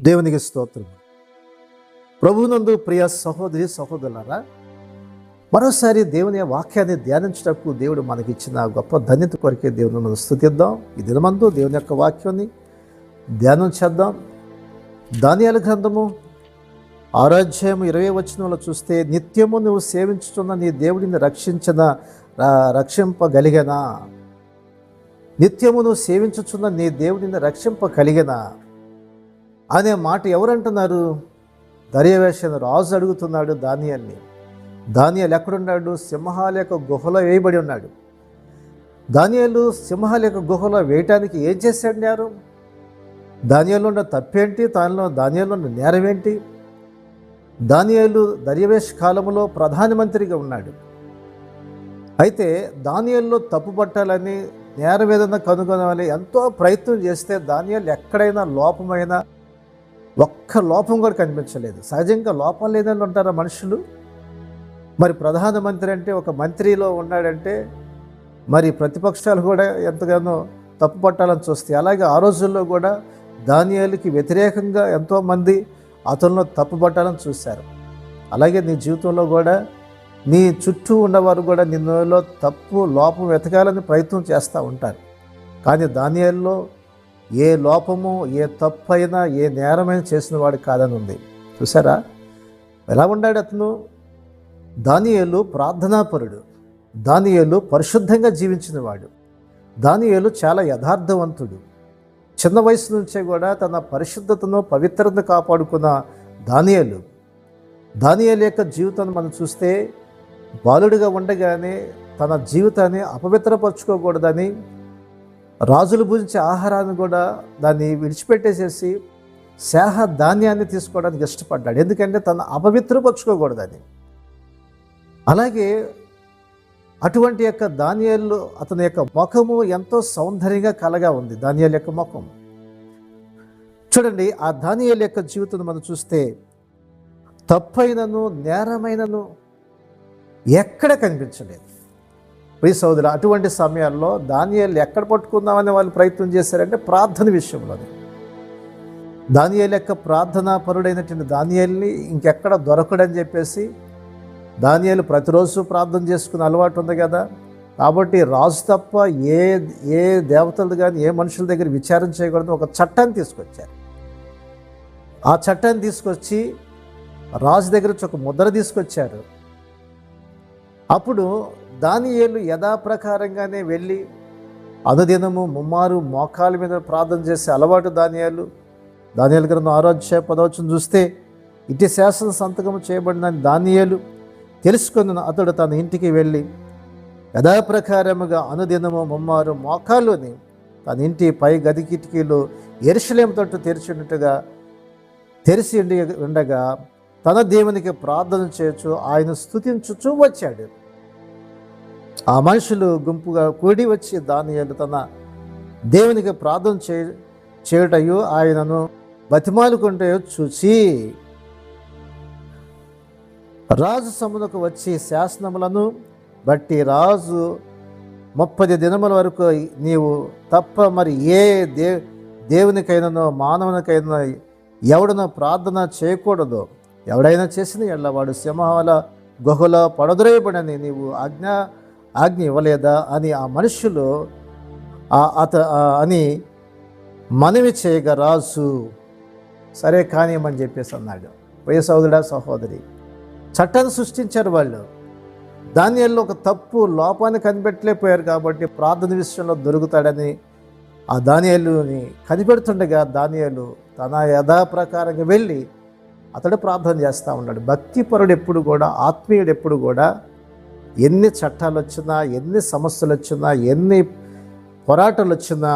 దేవునికి స్తోత్రం. ప్రభువునందు ప్రియ సహోదరి సహోదరులారా, మరోసారి దేవుని వాక్యాన్ని ధ్యానించటకు దేవుడు మనకిచ్చిన గొప్ప ధన్యత కొరకే దేవుని మనం స్తుతిద్దాం. ఈ దినమందు దేవుని యొక్క వాక్యాన్ని ధ్యానం చేద్దాం. దానియేలు గ్రంథము 6వ అధ్యాయం 20వ వచనంలో చూస్తే, నిత్యము నువ్వు సేవించుతున్న నీ దేవుడిని రక్షింపగలిగనా? నిత్యము నువ్వు సేవించుచున్న నీ దేవుడిని రక్షింపగలిగనా అనే మాట ఎవరంటున్నారు? దర్యావేషను రాజు అడుగుతున్నాడు దానియేలుని. దానియేలు ఎక్కడున్నాడు? సింహాల యొక్క గుహలో వేయబడి ఉన్నాడు. దానియేలు సింహాల యొక్క గుహలో వేయటానికి ఏం చేశాడు? దానియేలులో ఉన్న తప్పేంటి? దానియేలులో ఉన్న నేరం ఏంటి? దానియేలు దర్యావేష కాలంలో ప్రధానమంత్రిగా ఉన్నాడు. అయితే దానియేలులో తప్పు పట్టాలని, నేరం ఏదైనా కనుగొనాలని ఎంతో ప్రయత్నం చేస్తే దానియేలు ఎక్కడైనా లోపమైనా ఒక్క లోపం కూడా కనిపించలేదు. సహజంగా లోపం లేదని ఉంటారా మనుషులు? మరి ప్రధానమంత్రి అంటే, ఒక మంత్రిలో ఉన్నాడంటే మరి ప్రతిపక్షాలు కూడా ఎంతగానో తప్పు పట్టాలని చూస్తాయి. అలాగే ఆ రోజుల్లో కూడా దానియేలుకి వ్యతిరేకంగా ఎంతోమంది అతనిలో తప్పు పట్టాలని చూశారు. అలాగే నీ జీవితంలో కూడా నీ చుట్టూ ఉన్నవారు కూడా నిన్నలో తప్పు లోపం వెతకాలని ప్రయత్నం చేస్తూ ఉంటారు. కానీ దానియేలులో ఏ లోపము, ఏ తప్పు అయినా, ఏ నేరమైనా చేసిన వాడు కాదని ఉంది. చూసారా ఎలా ఉన్నాడు అతను? దానియేలు ప్రార్థనాపరుడు. దానియేలు పరిశుద్ధంగా జీవించినవాడు. దానియేలు చాలా యథార్థవంతుడు. చిన్న వయసు నుంచే కూడా తన పరిశుద్ధతను, పవిత్రతను కాపాడుకున్న దానియేలు యొక్క జీవితాన్ని మనం చూస్తే, బాలుడిగా ఉండగానే తన జీవితాన్ని అపవిత్రపరచుకోకూడదని రాజులు భుజించే ఆహారాన్ని కూడా దాన్ని విడిచిపెట్టేసేసి శాహ ధాన్యాన్ని తీసుకోవడానికి ఇష్టపడ్డాడు. ఎందుకంటే తను అపవిత్రపరచుకోకూడదని. అలాగే అటువంటి యొక్క దానియేలు, అతని యొక్క ముఖము ఎంతో సౌందర్యంగా కలగా ఉంది. దానియేలు యొక్క ముఖం చూడండి. ఆ దానియేలు యొక్క జీవితం మనం చూస్తే తప్పైనను, నేరమైనను ఎక్కడ కనిపించలేదు. ప్రియ సోదరులు, అటువంటి సమయాల్లో దానియేలు ఎక్కడ పట్టుకుందామని వాళ్ళు ప్రయత్నం చేశారంటే ప్రార్థన విషయంలోనే. దానియేలు యొక్క ప్రార్థనా పరుడైనటువంటి దానియేలుని ఇంకెక్కడ దొరకడని చెప్పేసి, దానియేలు ప్రతిరోజు ప్రార్థన చేసుకునే అలవాటు ఉంది కదా. కాబట్టి రాజు తప్ప ఏ దేవతలు కానీ, ఏ మనుషుల దగ్గర విచారం చేయకూడదు ఒక చట్టాన్ని తీసుకొచ్చారు. ఆ చట్టాన్ని తీసుకొచ్చి రాజు దగ్గర ఒక ముద్ర తీసుకొచ్చారు. అప్పుడు దానియేలు యథాప్రకారంగానే వెళ్ళి అనుదినము ముమ్మారు మోకాల మీద ప్రార్థన చేసే అలవాటు దానియేలు గ్రంథం 6వ అధ్యాయం 10వ వచనం చూస్తే, ఇటు శాసన సంతకం చేయబడిన దానియేలు తెలుసుకున్న అతడు తన ఇంటికి వెళ్ళి యథాప్రకారముగా అనుదినము ముమ్మారు మోకాళ్ళుని తన ఇంటి పై గది కిటికీలు యెరూషలేము తట్టు తెరిచి ఉండగా తన దేవునికి ప్రార్థన చేయొచ్చు, ఆయన స్తుతించుచూ వచ్చాడు. ఆ మనుషులు గుంపుగా కూడి వచ్చి దానియేలు తన దేవునికి ప్రార్థన చేయుటయు ఆయనను బతిమాలుకుంటే చూచి రాజు సమునకు వచ్చి శాసనములను బట్టి, రాజు 30 దినముల వరకు నీవు తప్ప మరి ఏ దేవునికైనానో మానవునికైనా ఎవడనో ప్రార్థన చేయకూడదు. ఎవడైనా చేసిన ఎల్లవాడు సింహాల గుహలో పడద్రోయబడని నీవు ఆజ్ఞ ఇవ్వలేదా అని ఆ మనుషులు అని మనవి చేయగా రాజు సరే కానియమని చెప్పేసి అన్నాడు. ప్రియ సోదరుడా, సహోదరి, చట్టాన్ని సృష్టించారు వాళ్ళు. దానియేలులో ఒక తప్పు లోపాన్ని కనిపెట్టలేకపోయారు కాబట్టి ప్రార్థన విషయంలో దొరుకుతాడని ఆ దానియేలుని కనిపెడుతుండగా దానియేలు తన యథాప్రకారంగా వెళ్ళి అతడు ప్రార్థన చేస్తూ ఉన్నాడు. భక్తిపరుడు ఎప్పుడు కూడా, ఆత్మీయుడు ఎప్పుడు కూడా ఎన్ని చట్టాలు వచ్చినా, ఎన్ని సమస్యలు వచ్చినా, ఎన్ని పోరాటాలు వచ్చినా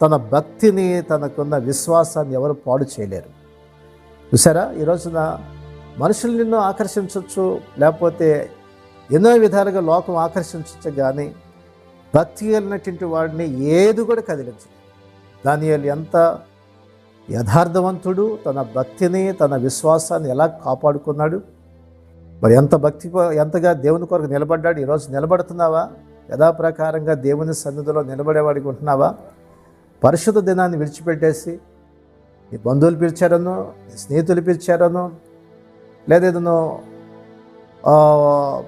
తన భక్తిని, తనకున్న విశ్వాసాన్ని ఎవరు పాడు చేయలేరు. చూసారా, ఈరోజున మనుషులు నిన్ను ఆకర్షించవచ్చు, లేకపోతే ఎన్నో విధాలుగా లోకం ఆకర్షించవచ్చు, కానీ భక్తి కలిగినటువంటి వాడిని ఏది కూడా కదిలించదు. దానియేలు ఎంత యథార్థవంతుడు, తన భక్తిని, తన విశ్వాసాన్ని ఎలా కాపాడుకున్నాడు. మరి ఎంతగా దేవుని కొరకు నిలబడ్డాడు. ఈరోజు నిలబడుతున్నావా? యథాప్రకారంగా దేవుని సన్నిధిలో నిలబడేవాడికి ఉంటున్నావా? పరిశుద్ధ దినాన్ని విడిచిపెట్టేసి నీ బంధువులు పిలిచారనో, నీ స్నేహితులు పిలిచారనో, లేదా ఏదనో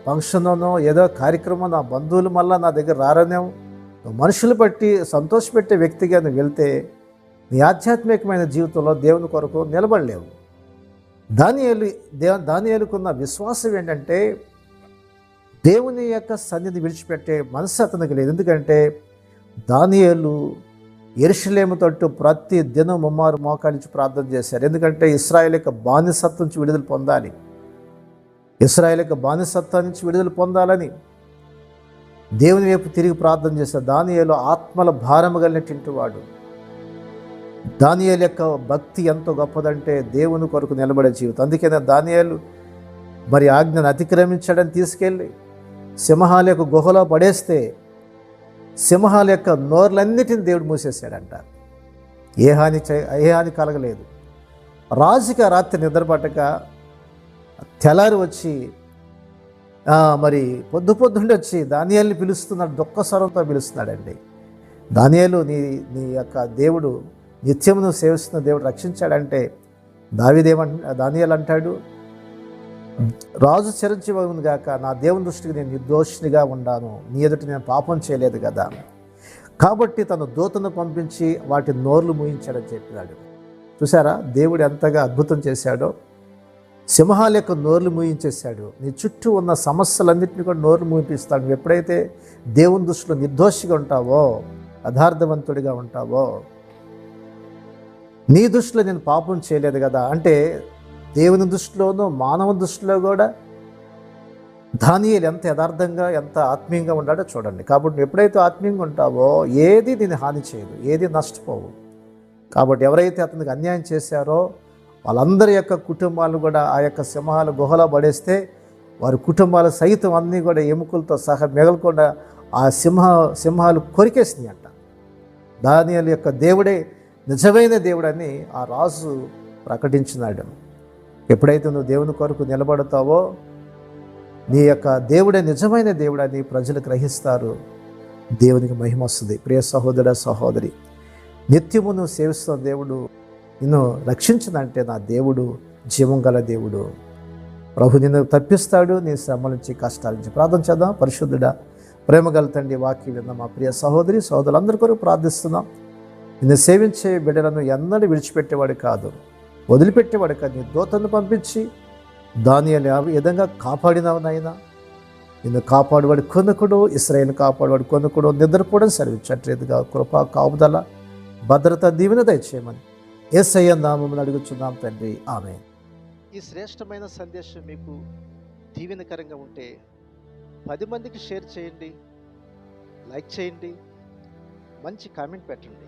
ఫంక్షన్లోనో ఏదో కార్యక్రమం నా బంధువులు మళ్ళీ నా దగ్గర రారనేమో, నువ్వు మనుషులు బట్టి సంతోషపెట్టే వ్యక్తిగా నువ్వు వెళ్తే నీ ఆధ్యాత్మికమైన జీవితంలో దేవుని కొరకు నిలబడలేవు. దానియేలుకున్న విశ్వాసం ఏంటంటే దేవుని యొక్క సన్నిధి విడిచిపెట్టే మనసు అతనికి లేదు. ఎందుకంటే దానియేలు యెరూషలేము తట్టు ప్రతి దినం ముమ్మారు మోకాలించి ప్రార్థన చేశారు. ఎందుకంటే ఇశ్రాయేలు యొక్క బానిసత్వం నుంచి విడుదల పొందాలి, ఇశ్రాయేలు యొక్క బానిసత్వం నుంచి విడుదల పొందాలని దేవుని వైపు తిరిగి ప్రార్థన చేశారు. దానియేలు ఆత్మల భారము కలిగినటువంటి వాడు. దానియేలు యొక్క భక్తి ఎంతో గొప్పదంటే దేవుని కొరకు నిలబడే జీవితం. అందుకనే దానియేలు మరి ఆజ్ఞను అతిక్రమించడం తీసుకెళ్ళి సింహాల యొక్క గుహలో పడేస్తే సింహాల యొక్క నోర్లన్నిటిని దేవుడు మూసేశాడంట. ఏ హాని కలగలేదు. రాజుకి రాత్రి నిద్రపట్టక తెల్లారి వచ్చి మరి పొద్దుండి వచ్చి దానియేలుని పిలుస్తున్నాడు, దుఃఖ స్వరంతో పిలుస్తున్నాడండి. దానియేలు నీ యొక్క దేవుడు నిత్యము నువ్వు సేవిస్తున్న దేవుడు రక్షించాడంటే దానియేలు అంటాడు, రాజు చిరంజీవి గాక నా దేవుని దృష్టికి నేను నిర్దోషినిగా ఉన్నాను, నీ ఎదుట నేను పాపం చేయలేదు కదా, కాబట్టి తన దూతను పంపించి వాటి నోర్లు మూయించాడని చెప్పినాడు. చూసారా దేవుడు ఎంతగా అద్భుతం చేశాడో. సింహాల యొక్క నోర్లు మూయించేశాడు. నీ చుట్టూ ఉన్న సమస్యలన్నింటినీ కూడా నోర్లు మూయిపిస్తాడు. నువ్వు ఎప్పుడైతే దేవుని దృష్టిలో నిర్దోషిగా ఉంటావో, యథార్థవంతుడిగా ఉంటావో, నీ దృష్టిలో నేను పాపం చేయలేదు కదా అంటే దేవుని దృష్టిలోనూ మానవ దృష్టిలో కూడా దానియేలు ఎంత యథార్థంగా ఎంత ఆత్మీయంగా ఉన్నాడో చూడండి. కాబట్టి నువ్వు ఎప్పుడైతే ఆత్మీయంగా ఉంటావో ఏది నేను హాని చేయదు, ఏది నష్టపోవు. కాబట్టి ఎవరైతే అతనికి అన్యాయం చేశారో వాళ్ళందరి యొక్క కుటుంబాలు కూడా ఆ యొక్క సింహాల గుహలో పడేస్తే వారి కుటుంబాల సైతం అన్నీ కూడా ఎముకలతో సహా మిగలకుండా ఆ సింహాలు కొరికేసినాయి అంట. దానియేలు యొక్క దేవుడే నిజమైన దేవుడని ఆ రాజు ప్రకటించినాడు. ఎప్పుడైతే నువ్వు దేవుని కొరకు నిలబడతావో నీ యొక్క దేవుడే నిజమైన దేవుడని ప్రజలు గ్రహిస్తారు. దేవునికి మహిమ వస్తుంది. ప్రియ సహోదర సహోదరి, నిత్యము నువ్వు సేవిస్తున్న దేవుడు నిన్ను రక్షించిందంటే నా దేవుడు జీవం గల దేవుడు. ప్రభు నిన్ను తప్పిస్తాడు నీ శ్రమ నుంచి, కష్టాల నుంచి. ప్రార్థన చేద్దాం. పరిశుద్ధుడా, ప్రేమ గల తండ్రి, వాక్యం విన్న మా ప్రియ సహోదరి సహోదరులందరి కొరకు ప్రార్థిస్తున్నాం. నిన్ను సేవించే బిడ్డలను ఎన్నడూ విడిచిపెట్టేవాడు కాదు, వదిలిపెట్టేవాడు కాదు. నీ దూతను పంపించి దానియేలు ఆ విధంగా కాపాడినావు నాయనా. నిన్ను కాపాడువాడు కొనుకుడు, ఇశ్రాయేలును కాపాడువాడు కొనుకుడు, నిద్రపోవడం సెలవిచ్చట్లేదుగా కృపా కాపుదల భద్రత దీవెన దయచేయమని యేసయ్య నామమున అడుగుచున్నాం తండ్రి, ఆమేన్. ఈ శ్రేష్టమైన సందేశం మీకు దీవెనకరంగా ఉంటే 10 మందికి షేర్ చేయండి, లైక్ చేయండి, మంచి కామెంట్ పెట్టండి.